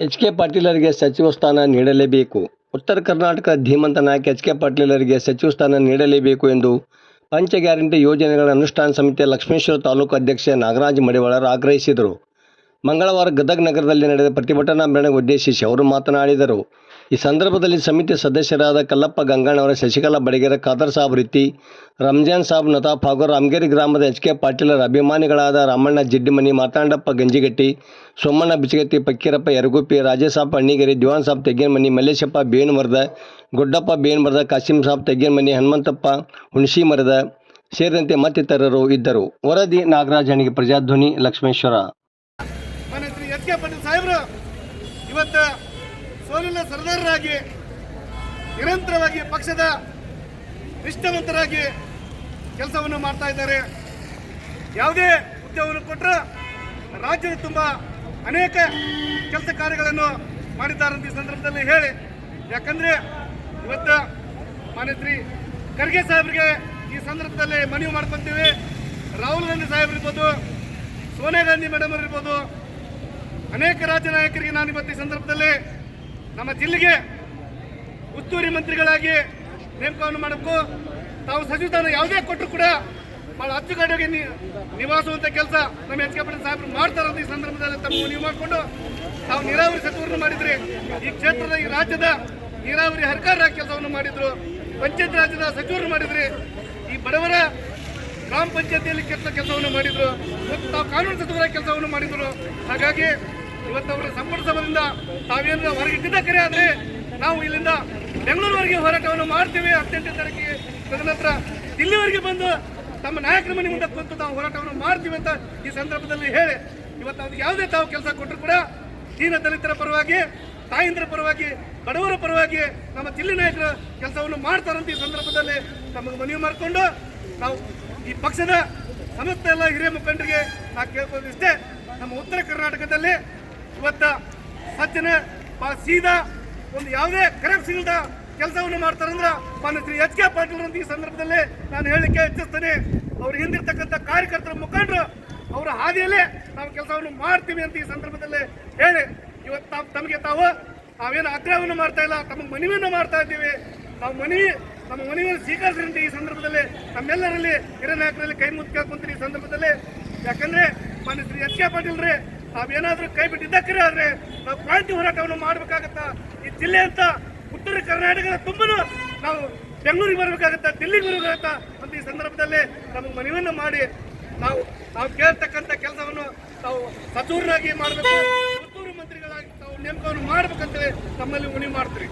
H K ಪಾಟೀಲರಿಗೆ ಸಚಿವ ಸ್ಥಾನ ನೀಡಲೇಬೇಕು. ಉತ್ತರ ಕರ್ನಾಟಕದ ಧೀಮಂತ ನಾಯಕ ಎಚ್ ಕೆ ಪಾಟೀಲರಿಗೆ ಸಚಿವ ಸ್ಥಾನ ನೀಡಲೇಬೇಕು ಎಂದು ಪಂಚ ಗ್ಯಾರಂಟಿ ಯೋಜನೆಗಳ ಅನುಷ್ಠಾನ ಸಮಿತಿಯ ಲಕ್ಷ್ಮೇಶ್ವರ ತಾಲೂಕು ಅಧ್ಯಕ್ಷ ನಾಗರಾಜ ಮಡಿವಾಳರು ಆಗ್ರಹಿಸಿದರು. ಮಂಗಳವಾರ ಗದಗ ನಗರದಲ್ಲಿ ನಡೆದ ಪ್ರತಿಭಟನಾ ಮೆರವಣಿಗೆ ಉದ್ದೇಶಿಸಿ ಅವರು ಮಾತನಾಡಿದರು. ಈ ಸಂದರ್ಭದಲ್ಲಿ ಸಮಿತಿ ಸದಸ್ಯರಾದ ಕಲ್ಲಪ್ಪ ಗಂಗಾಣವರ, ಶಶಿಕಲಾ ಬಡಿಗೇರ, ಖಾದರ್ ಸಾಬ್ ರೀತಿ, ರಂಜಾನ್ ಸಾಬ್ ನತಾಫ್ ಹಾಗೂ ರಾಮಗಿರಿ ಗ್ರಾಮದ ಎಚ್ ಕೆ ಪಾಟೀಲರ ಅಭಿಮಾನಿಗಳಾದ ರಾಮಣ್ಣ ಜಿಡ್ಡಿಮನಿ, ಮಾರ್ತಾಂಡಪ್ಪ ಗಂಜಿಗಟ್ಟಿ, ಸೋಮಣ್ಣ ಬಿಚಗತ್ತಿ, ಫಕ್ಕೀರಪ್ಪ ಯರಗುಪ್ಪಿ, ರಾಜೇಶಪ್ಪ ಅಣ್ಣಿಗೇರಿ, ದಿವಾನ್ ಸಾಬ್ ತೆಗ್ಗೇನಮನಿ, ಮಲ್ಲೇಶಪ್ಪ ಬೇನುಮರದ, ಗುಡ್ಡಪ್ಪ ಬೇನುಮರದ, ಕಾಸಿಂ ಸಾಬ್ ತೆಗ್ಗೇನಮನಿ, ಹನುಮಂತಪ್ಪ ಹುಣಸಿಮರದ ಸೇರಿದಂತೆ ಮತ್ತಿತರರು ಇದ್ದರು. ವರದಿ ನಾಗರಾಜ್ ಹಣಿಗೆ, ಪ್ರಜಾಧ್ವನಿ, ಲಕ್ಷ್ಮೇಶ್ವರ. ಎಚ್ ಕೆ ಪಾಟೀಲ್ ಸಾಹೇಬರು ಇವತ್ತು ಸೋಲಿನ ಸರ್ದಾರರಾಗಿ ನಿರಂತರವಾಗಿ ಪಕ್ಷದ ನಿಷ್ಠಾವಂತರಾಗಿ ಕೆಲಸವನ್ನು ಮಾಡ್ತಾ ಇದ್ದಾರೆ. ಯಾವುದೇ ಹುದ್ದೆಯನ್ನು ಕೊಟ್ಟರೆ ರಾಜ್ಯದ ತುಂಬ ಅನೇಕ ಕೆಲಸ ಕಾರ್ಯಗಳನ್ನು ಮಾಡಿದ್ದಾರಂತ ಈ ಸಂದರ್ಭದಲ್ಲಿ ಹೇಳಿ, ಯಾಕಂದರೆ ಇವತ್ತು ಮಾನ್ಯ ಶ್ರೀ ಖರ್ಗೆ ಸಾಹೇಬರಿಗೆ ಈ ಸಂದರ್ಭದಲ್ಲಿ ಮನವಿ ಮಾಡ್ಕೊತೀವಿ. ರಾಹುಲ್ ಗಾಂಧಿ ಸಾಹೇಬ್ರು ಇರ್ಬೋದು, ಸೋನಿಯಾ ಗಾಂಧಿ ಮೇಡಮ್ ಇರ್ಬೋದು, ಅನೇಕ ರಾಜ್ಯ ನಾಯಕರಿಗೆ ನಾನು ಇವತ್ತು ಈ ಸಂದರ್ಭದಲ್ಲಿ ನಮ್ಮ ಜಿಲ್ಲೆಗೆ ಉಸ್ತುವಾರಿ ಮಂತ್ರಿಗಳಾಗಿ ನೇಮಕವನ್ನು ಮಾಡಬೇಕು. ತಾವು ಸಚಿವ ಸ್ಥಾನ ಯಾವುದೇ ಕೊಟ್ಟರು ಕೂಡ ಭಾಳ ಅಚ್ಚುಕಟ್ಟಾಗಿ ನಿವಾಸುವಂಥ ಕೆಲಸ ನಮ್ಮ ಎಚ್ ಕೆ ಪಾಟೀಲ್ ಸಾಹೇಬರು ಮಾಡ್ತಾರಂತ ಈ ಸಂದರ್ಭದಲ್ಲಿ ತಮ್ಮ ಮನವಿ ಮಾಡಿಕೊಂಡು ತಾವು ನೀರಾವರಿ ಸಚಿವರನ್ನು ಮಾಡಿದ್ರಿ. ಈ ಕ್ಷೇತ್ರದ ಈ ರಾಜ್ಯದ ನೀರಾವರಿ ಸರ್ಕಾರರಾಗಿ ಕೆಲಸವನ್ನು ಮಾಡಿದ್ರು. ಪಂಚಾಯತ್ ರಾಜ್ಯದ ಸಚಿವರು ಮಾಡಿದ್ರಿ. ಈ ಬಡವರ ಗ್ರಾಮ ಪಂಚಾಯತಿಯಲ್ಲಿ ಕೆಲಸವನ್ನು ಮಾಡಿದ್ರು ಮತ್ತು ತಾವು ಕಾನೂನು ಸಚಿವರಾಗಿ ಕೆಲಸವನ್ನು ಮಾಡಿದ್ರು. ಹಾಗಾಗಿ ಇವತ್ತು ಅವರ ಸಂಪುಟ ಸಭೆಯಿಂದ ತಾವೇನು ಹೊರಗೆ ಇದ್ದಿದ್ದ ಕರೆ ಆದರೆ ನಾವು ಇಲ್ಲಿಂದ ಬೆಂಗಳೂರುವರೆಗೆ ಹೋರಾಟವನ್ನು ಮಾಡ್ತೀವಿ. 18ನೇ ತಾರೀಕಿಗೆ ತದನಂತರ ದಿಲ್ಲಿವರೆಗೆ ಬಂದು ತಮ್ಮ ನಾಯಕರ ಮನೆ ಮುಂದೆ ಕುಂತು ನಾವು ಹೋರಾಟವನ್ನು ಮಾಡ್ತೀವಿ ಅಂತ ಈ ಸಂದರ್ಭದಲ್ಲಿ ಹೇಳಿ, ಇವತ್ತು ಅದು ಯಾವುದೇ ತಾವು ಕೆಲಸ ಕೊಟ್ಟರು ಕೂಡ ದೀನ ದಲಿತರ ಪರವಾಗಿ, ತಾಯಂದ್ರ ಪರವಾಗಿ, ಬಡವರ ಪರವಾಗಿ ನಮ್ಮ ಜಿಲ್ಲೆ ನಾಯಕರು ಕೆಲಸವನ್ನು ಮಾಡ್ತಾರಂತ ಈ ಸಂದರ್ಭದಲ್ಲಿ ನಮಗೆ ಮನವಿ ಮಾಡಿಕೊಂಡು ನಾವು ಈ ಪಕ್ಷದ ಸಮಸ್ತ ಎಲ್ಲ ಹಿರಿಯ ಮುಖಂಡರಿಗೆ ನಾವು ಕೇಳ್ಬೋದು ಇಷ್ಟೇ. ನಮ್ಮ ಉತ್ತರ ಕರ್ನಾಟಕದಲ್ಲಿ ಇವತ್ತು ಸಜ್ಜನ ಸೀದಾ ಒಂದು ಯಾವುದೇ ಕರಪ್ಷನ್ ಇಲ್ಲದ ಕೆಲಸವನ್ನು ಮಾಡ್ತಾರಂದ್ರೆ ಮಾನ್ಯ ಶ್ರೀ ಎಚ್ ಕೆ ಪಾಟೀಲ್ ಅಂತ ಈ ಸಂದರ್ಭದಲ್ಲಿ ನಾನು ಹೇಳಲಿಕ್ಕೆ ಇಚ್ಛಿಸ್ತೇನೆ. ಅವ್ರು ಹಿಂದಿರ್ತಕ್ಕಂಥ ಕಾರ್ಯಕರ್ತರ ಮುಖಂಡರು ಅವರ ಹಾದಿಯಲ್ಲೇ ನಾವು ಕೆಲಸವನ್ನು ಮಾಡ್ತೀವಿ ಅಂತ ಈ ಸಂದರ್ಭದಲ್ಲಿ ಹೇಳಿ, ಇವತ್ತು ತಮಗೆ ನಾವೇನು ಆಗ್ರಹವನ್ನು ಮಾಡ್ತಾ ಇಲ್ಲ, ತಮಗೆ ಮನವಿಯನ್ನು ಮಾಡ್ತಾ ಇದ್ದೀವಿ. ನಮ್ಮ ಮನವಿಯನ್ನು ಸ್ವೀಕರಿಸಿದಂತೆ ಈ ಸಂದರ್ಭದಲ್ಲಿ ನಮ್ಮೆಲ್ಲರಲ್ಲಿ ಹಿರಿಯ ನಾಯಕರಲ್ಲಿ ಕೈ ಮುದ್ದು ಕೇಳ್ಕೊಂತೀವಿ ಈ ಸಂದರ್ಭದಲ್ಲಿ. ಯಾಕಂದ್ರೆ ಮಾನ್ಯ ಶ್ರೀ ಎಚ್ ಕೆ ಪಾಟೀಲ್ರೆ ನಾವೇನಾದ್ರೂ ಕೈ ಬಿಟ್ಟಿದ್ದಕ್ಕರೆ ಆದ್ರೆ ನಾವು ಕ್ರಾಂತಿ ಹೋರಾಟವನ್ನು ಮಾಡಬೇಕಾಗತ್ತಾ. ಈ ಜಿಲ್ಲೆ ಅಂತ ಉತ್ತರ ಕರ್ನಾಟಕದ ತುಂಬನು ನಾವು ಬೆಂಗಳೂರಿಗೆ ಬರಬೇಕಾಗತ್ತಾ, ದಿಲ್ಲಿಗೆ ಬರಬೇಕಾಗತ್ತಾ ಅಂತ ಈ ಸಂದರ್ಭದಲ್ಲಿ ನಮಗೆ ಮನವಿಯನ್ನು ಮಾಡಿ ನಾವು ಕೇಳ್ತಕ್ಕಂಥ ಕೆಲಸವನ್ನು ತಾವು ಸಚಿವರಾಗಿ ಮಾಡಬೇಕು, ಉಸ್ತುವಾರಿ ಮಂತ್ರಿಗಳಾಗಿ ತಾವು ನೇಮಕವನ್ನು ಮಾಡಬೇಕಂತೇಳಿ ತಮ್ಮಲ್ಲಿ ಮನವಿ ಮಾಡ್ತೀವಿ.